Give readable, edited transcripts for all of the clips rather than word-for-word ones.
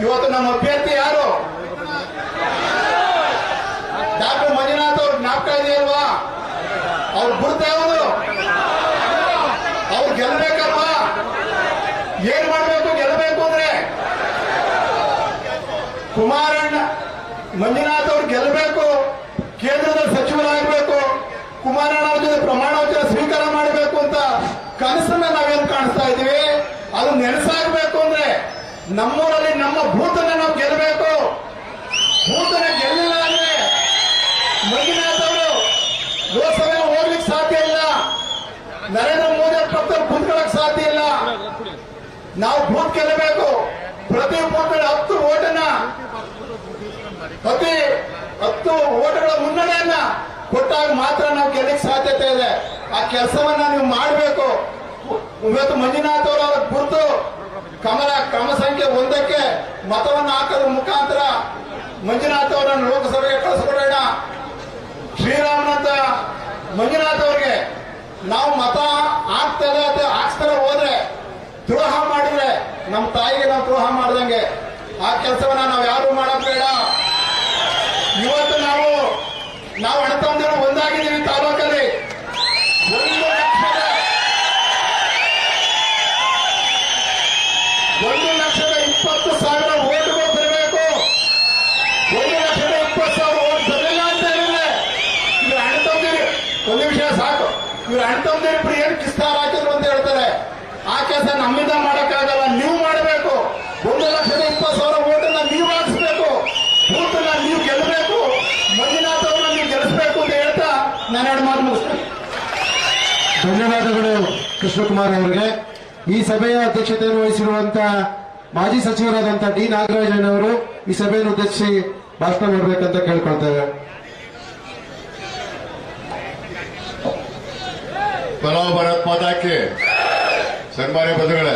ಇವತ್ತು ನಮ್ಮ ಅಭ್ಯರ್ಥಿ ಯಾರು? ಡಾಕ್ಟರ್ ಮಂಜುನಾಥ್ ಅವ್ರ ಜ್ಞಾಪಕ ಇದೆಯಲ್ವಾ? ಅವ್ರ ಗುರುತ ಯಾವುದು? ಅವ್ರು ಗೆಲ್ಲಬೇಕಲ್ವಾ? ಏನ್ ಮಾಡ್ಬೇಕು ಗೆಲ್ಲಬೇಕು ಅಂದ್ರೆ? ಕುಮಾರಣ್ಣ ಮಂಜುನಾಥ್ ಅವ್ರು ಗೆಲ್ಲಬೇಕು, ಕೇಂದ್ರದ ಸಚಿವರಾಗಬೇಕು, ಕುಮಾರಣ್ಣ ಅವ್ರ ಜೊತೆ ಪ್ರಮಾಣ ವಚನ ಸ್ವೀಕಾರ ಮಾಡಬೇಕು ಅಂತ ಕನಸನ್ನ ನಾವೇನು ಕಾಣಿಸ್ತಾ ಇದೀವಿ. ಅದು ನೆನಸಾಗಬೇಕು ಅಂದ್ರೆ ನಮ್ಮೂರಲ್ಲಿ ನಮ್ಮ ಭೂತನ ನಾವು ಗೆಲ್ಲಬೇಕು. ಭೂತನ ಗೆಲ್ಲಿಲ್ಲ ಅಂದ್ರೆ ಮಂಜುನಾಥ್ ಅವರು ಲೋಕಸಭೆ ಹೋಗ್ಲಿಕ್ಕೆ ಸಾಧ್ಯ ಇಲ್ಲ, ನರೇಂದ್ರ ಮೋದಿ ಅವ್ರ ಪಕ್ಕದಲ್ಲಿ ಕುಂತ್ಕೊಳ್ಳಕ್ ಸಾಧ್ಯ ಇಲ್ಲ. ನಾವು ಬೂತ್ ಗೆಲ್ಲಬೇಕು. ಪ್ರತಿ ಬೂತ್ 10 ಓಟನ್ನ 10 ಓಟಗಳ ಮುನ್ನಡೆಯನ್ನ ಕೊಟ್ಟಾಗ ಮಾತ್ರ ನಾವು ಗೆಲ್ಲಕ್ಕೆ ಸಾಧ್ಯತೆ ಇದೆ. ಆ ಕೆಲಸವನ್ನ ನೀವು ಮಾಡಬೇಕು. ಇವತ್ತು ಮಂಜುನಾಥ್ ಅವರ ಗುರುತು ಕ್ರಮ ಸಂಖ್ಯೆ 1ಕ್ಕೆ ಮತವನ್ನು ಹಾಕೋದ್ರ ಮುಖಾಂತರ ಮಂಜುನಾಥ್ ಅವರನ್ನು ಲೋಕಸಭೆಗೆ ಕಳಿಸ್ಕೊಡೋಣ. ಶ್ರೀರಾಮನಂತ ಮಂಜುನಾಥ್ ಅವರಿಗೆ ನಾವು ಮತ ಹಾಕ್ತಾರೆ ಹೋದ್ರೆ ದ್ರೋಹ ಮಾಡಿದ್ರೆ ನಮ್ಮ ತಾಯಿಗೆ ನಾವು ದ್ರೋಹ ಮಾಡ್ದಂಗೆ. ಆ ಕೆಲಸವನ್ನ ನಾವು ಯಾರು ಮಾಡಕ್ ಬೇಡ. ಇವತ್ತು ನಾವು ಅಣ್ಣತಮ್ಮಂದಿರು ಒಂದಾಗಿದ್ದೀವಿ. ತಾಲೂಕಲ್ಲಿ 1,20,000 ಓಟ್ಗಳು ಬರಬೇಕು. 1,20,000 ಓಟ್ ಬರಲಿಲ್ಲ ಅಂತ ಹೇಳಿದ್ರೆ ಇವ್ರ ಅಣ್ಣತಮ್ಮಂದಿರು ಒಂದು ವಿಷಯ ಸಾಕು. ಇವ್ರ ಅಣ್ಣತಮ್ಮಂದಿರು ಏನು ಕಿಸ್ತಾರ ಹಾಕಿದ್ರು ಅಂತ ಹೇಳ್ತಾರೆ. ಆ ಕೆಲಸ ನಮ್ಮಿಂದ ಮಾಡಕ್ಕಾಗಲ್ಲ, ನೀವು ಮಾಡಬೇಕು. 1,20,000 ಓಟನ್ನ ನೀವು ಹಾಕಿಸ್ಬೇಕು. ಬೂತನ್ನ ನೀವು ಗೆಲ್ಲಬೇಕು. ಮಂಜುನಾಥ್ ಅವರನ್ನ ನೀವು ಗೆಲ್ಲಿಸಬೇಕು ಅಂತ ಹೇಳ್ತಾ ನಾನು 2 ಮಾತು ಮುಗಿಸ್ತೇನೆ. ಧನ್ಯವಾದಗಳು ಕೃಷ್ಣಕುಮಾರ್ ಅವರಿಗೆ. ಈ ಸಭೆಯ ಅಧ್ಯಕ್ಷತೆಯನ್ನು ವಹಿಸಿರುವಂತಹ ಮಾಜಿ ಸಚಿವರಾದಂತಹ ಡಿ ನಾಗರಾಜನ್ ಅವರು ಈ ಸಭೆಯನ್ನು ಉದ್ದೇಶಿಸಿ ಭಾಷಣ ಮಾಡಬೇಕಂತ ಕೇಳ್ಕೊಳ್ತೇವೆ. ಬಲೋ ಭಾರತ್ ಮಾತಾಕ್ಕೆ ಸನ್ಮಾನ್ಯ ಬಂಧುಗಳೇ,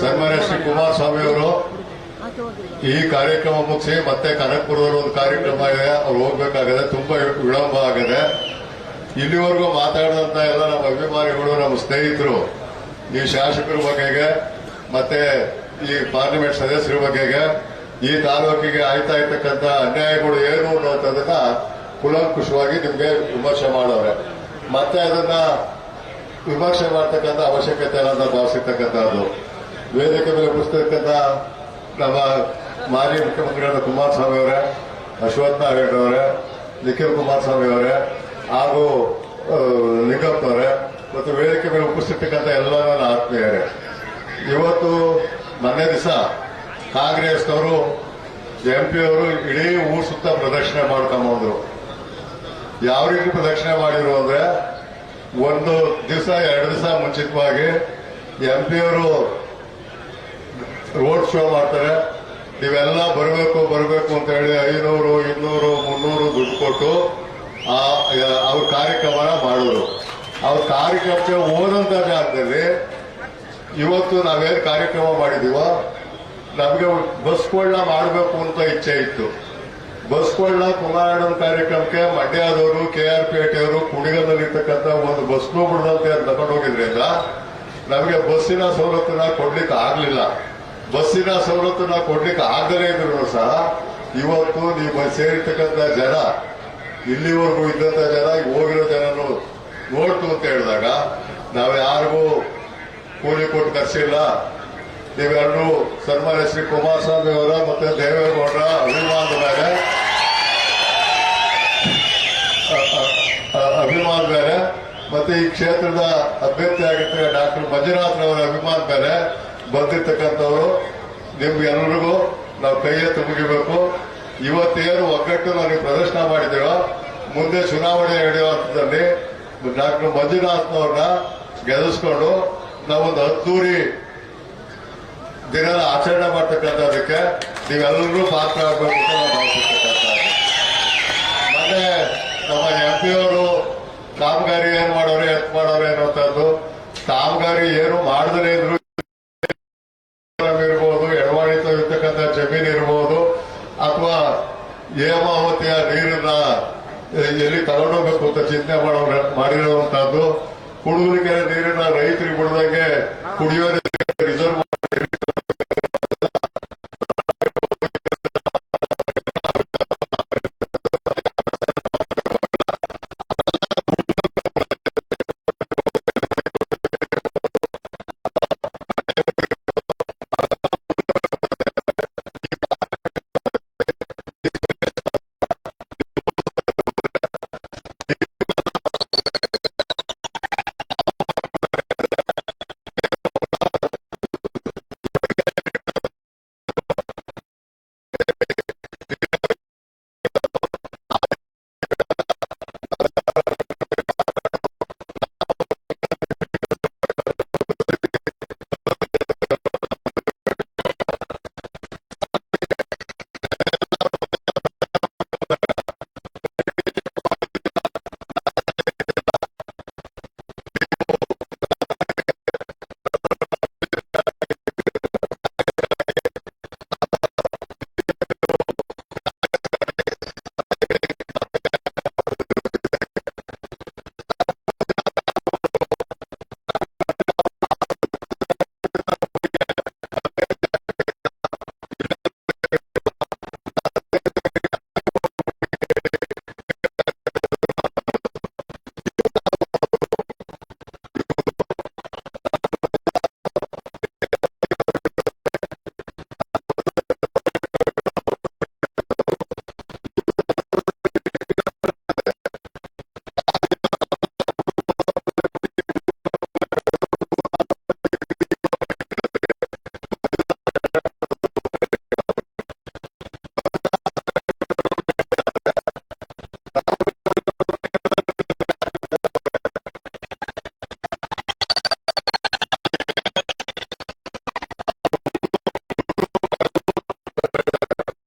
ಸನ್ಮಾನ್ಯ ಶ್ರೀ ಕುಮಾರಸ್ವಾಮಿ ಅವರು ಈ ಕಾರ್ಯಕ್ರಮ ಮುಗಿಸಿ ಮತ್ತೆ ಕನಕಪುರದಲ್ಲಿ ಒಂದು ಕಾರ್ಯಕ್ರಮ ಇದೆ, ಅವ್ರು ಹೋಗ್ಬೇಕಾಗದೆ, ತುಂಬಾ ವಿಳಂಬ ಆಗದೆ. ಇಲ್ಲಿವರೆಗೂ ಮಾತಾಡಿದಂತ ಎಲ್ಲ ನಮ್ಮ ಅಭಿಮಾನಿಗಳು, ನಮ್ಮ ಸ್ನೇಹಿತರು ಈ ಶಾಸಕರ ಬಗೆಗೆ ಮತ್ತೆ ಈ ಪಾರ್ಲಿಮೆಂಟ್ ಸದಸ್ಯರ ಬಗೆಗೆ ಈ ತಾಲೂಕಿಗೆ ಆಯ್ತಾ ಇರ್ತಕ್ಕಂಥ ಅನ್ಯಾಯಗಳು ಏನು ಅನ್ನೋದನ್ನ ಕುಲಂಕುಷವಾಗಿ ನಿಮ್ಗೆ ವಿಮರ್ಶೆ ಮಾಡೋರೆ. ಮತ್ತೆ ಅದನ್ನ ವಿಮರ್ಶೆ ಮಾಡ್ತಕ್ಕಂಥ ಅವಶ್ಯಕತೆ ಅನ್ನೋದನ್ನ ಭಾವಿಸಿರ್ತಕ್ಕಂಥದ್ದು. ವೇದಿಕೆ ಮೇಲೆ ಕೂರಿಸ್ತಕ್ಕಂಥ ನಮ್ಮ ಮಾಜಿ ಮುಖ್ಯಮಂತ್ರಿಗಳಾದ ಕುಮಾರಸ್ವಾಮಿ ಅವರೇ, ಅಶ್ವಥ್ ನಾರಾಯಣ ಅವರೇ, ನಿಖಿಲ್ ಕುಮಾರಸ್ವಾಮಿ ಅವರೇ ಹಾಗೂ ನಿಗಮ್ನವರೇ ಮತ್ತು ವೇದಿಕೆ ಮೇಲೆ ಉಪಸ್ಥಿತಕ್ಕಂಥ ಎಲ್ಲ ನನ್ನ ಆತ್ಮೀಯರೇ, ಇವತ್ತು ಮೊನ್ನೆ ದಿವಸ ಕಾಂಗ್ರೆಸ್ನವರು MP ಅವರು ಇಡೀ ಊರು ಸುತ್ತ ಪ್ರದಕ್ಷಿಣೆ ಮಾಡ್ಕೊಂಬಂದ್ರು. ಯಾವ ರೀತಿ ಪ್ರದಕ್ಷಿಣೆ ಮಾಡಿದ್ರು ಅಂದ್ರೆ, 1 ದಿವಸ 2 ದಿವಸ ಮುಂಚಿತವಾಗಿ MP ಅವರು ರೋಡ್ ಶೋ ಮಾಡ್ತಾರೆ. ನೀವೆಲ್ಲ ಬರಬೇಕು ಅಂತ ಹೇಳಿ 500, 200, 300 ದುಡ್ಡು ಕೊಟ್ಟು ಅವ್ರ ಕಾರ್ಯಕ್ರಮನ ಮಾಡಿದ್ರು. ಅವ್ರ ಕಾರ್ಯಕ್ರಮಕ್ಕೆ ಹೋದಂತ ಜಾಗದಲ್ಲಿ ಇವತ್ತು ನಾವೇನು ಕಾರ್ಯಕ್ರಮ ಮಾಡಿದೀವೋ ನಮಗೆ ಬಸ್ಗಳನ್ನ ಮಾಡಬೇಕು ಅಂತ ಇಚ್ಛೆ ಇತ್ತು. ಬಸ್ಗಳನ್ನ ಕುಮಾರಣ್ಣನ ಕಾರ್ಯಕ್ರಮಕ್ಕೆ ಮಂಡ್ಯದವರು, KRPೇಟೆ ಅವರು, ಕುಣಿಗಲ್ನಲ್ಲಿರ್ತಕ್ಕಂಥ ಒಂದು ಬಸ್ನೂ ಬಿಡದಂತೆ ತಗೊಂಡು ಹೋಗಿದ್ರಿಂದ ನಮಗೆ ಬಸ್ಸಿನ ಸವಲತ್ತನ್ನ ಕೊಡ್ಲಿಕ್ಕೆ ಆಗ್ಲಿಲ್ಲ. ಬಸ್ಸಿನ ಸವಲತ್ತನ್ನ ಕೊಡ್ಲಿಕ್ಕೆ ಆಗದೇ ಇದ್ರು ಸಹ ಇವತ್ತು ನೀವು ಸೇರಿರ್ತಕ್ಕಂಥ ಜನ, ಇಲ್ಲಿವರೆಗೂ ಇದ್ದಂತ ಜನ, ಹೋಗಿರೋ ಜನನು ನೋಡ್ತು ಅಂತ ಹೇಳಿದಾಗ ನಾವು ಯಾರಿಗೂ ಕೂಲಿ ಕೊಟ್ಟು ಕರ್ಸಿಲ್ಲ. ನೀವೆಲ್ಲರೂ ಸನ್ಮಾನ್ಯ ಶ್ರೀ ಕುಮಾರಸ್ವಾಮಿ ಅವರ ಮತ್ತೆ ದೇವೇಗೌಡರ ಅಭಿಮಾನ ಬೇರೆ ಮತ್ತೆ ಈ ಕ್ಷೇತ್ರದ ಅಭ್ಯರ್ಥಿ ಆಗಿರ್ತಕ್ಕ ಡಾಕ್ಟರ್ ಮಂಜುನಾಥ್ ಅವರ ಅಭಿಮಾನ ಬೇರೆ ಬಂದಿರ್ತಕ್ಕಂಥವ್ರು. ನಿಮ್ಗೆಲ್ಲರಿಗೂ ನಾವು ಕೈ ಎತ್ತಿ ಮುಗಿಬೇಕು. ಇವತ್ತೇನು ಒಗ್ಗಟ್ಟು ನಾವು ಪ್ರದರ್ಶನ ಮಾಡಿದ್ದೇವೋ ಮುಂದೆ ಚುನಾವಣೆ ನಡೆಯುವಂಥದ್ದಲ್ಲಿ ಡಾಕ್ಟರ್ ಮಂಜುನಾಥ್ನವ್ರನ್ನ ಗೆಲ್ಲಿಸ್ಕೊಂಡು ನಾವೊಂದು ಅದ್ದೂರಿ ದಿನದ ಆಚರಣೆ ಮಾಡ್ತಕ್ಕಂಥದಕ್ಕೆ ನೀವೆಲ್ಲರೂ ಪಾತ್ರ ಆಗಬೇಕು ಅಂತ ನಾವು ಭಾವಿಸಿರ್ತಕ್ಕಂಥ. ಮೊನ್ನೆ ನಮ್ಮ MP ಅವರು ಕಾಮಗಾರಿ ಏನ್ ಮಾಡೋರೆ ಅನ್ನೋಂಥದ್ದು, ಕಾಮಗಾರಿ ಏನು ಮಾಡದೇ ಇದ್ರು ಇರ್ಬೋದು, ಎಡವಾಡಿತ ಇರ್ತಕ್ಕಂಥ ಜಮೀನು ಇರ್ಬೋದು, ಅಥವಾ ಹೇಮಾವತಿಯ ನೀರನ್ನ ಎಲ್ಲಿ ತಗೊಂಡೋಗ್ಬೇಕು ಅಂತ ಚಿಂತನೆ ಮಾಡಿರುವಂತಹದ್ದು, ಕುಡಿಯುವಿಕೆ ನೀರನ್ನ ರೈತರಿಗೆ ಬಿಡದಂಗೆ ಕುಡಿಯೋ